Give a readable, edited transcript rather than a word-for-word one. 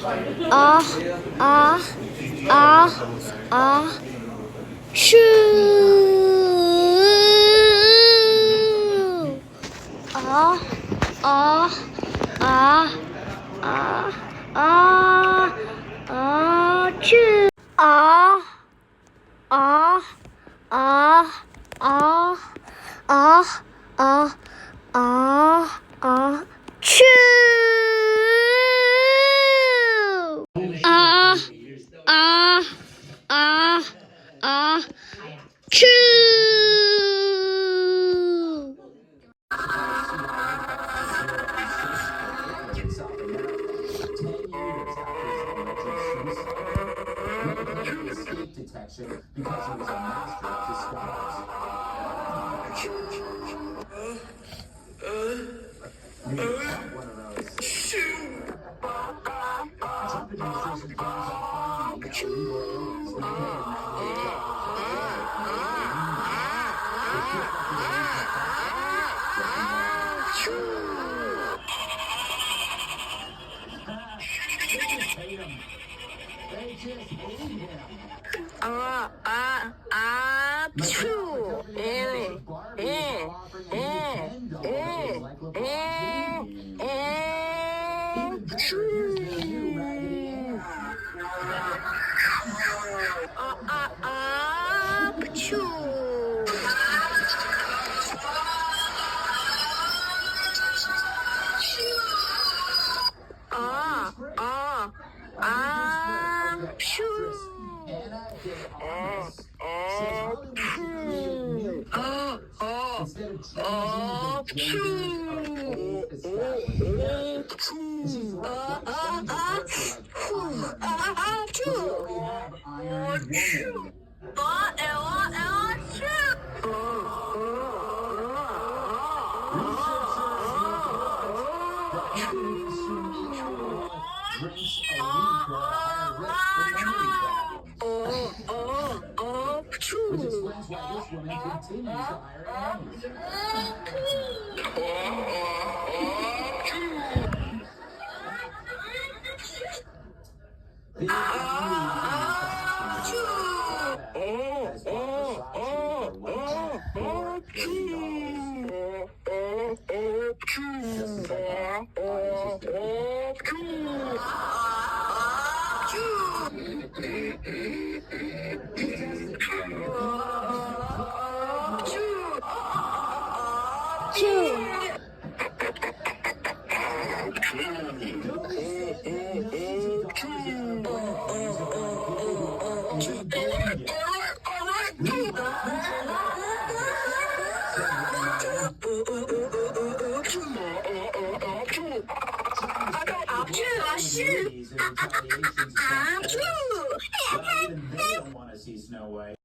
ah, ah, ah, ah, choo. Ah, ah, ah, ah, ah, ah, choo. Ah, ah, ah, ah, ah, ah, ah, ah, choo. Ah, ah, ah, ah, choo. Escape detection because he was a master of disguise. You caught one of those. Trump administration plans on finding illegal aliens that may or may not hate him. They just hate him. Choo. Instead of changing the genders of old drinks a week are at higher risk for memory problems. Which explains why this woman continues to hire nannies. Even they don't want to see Snow White.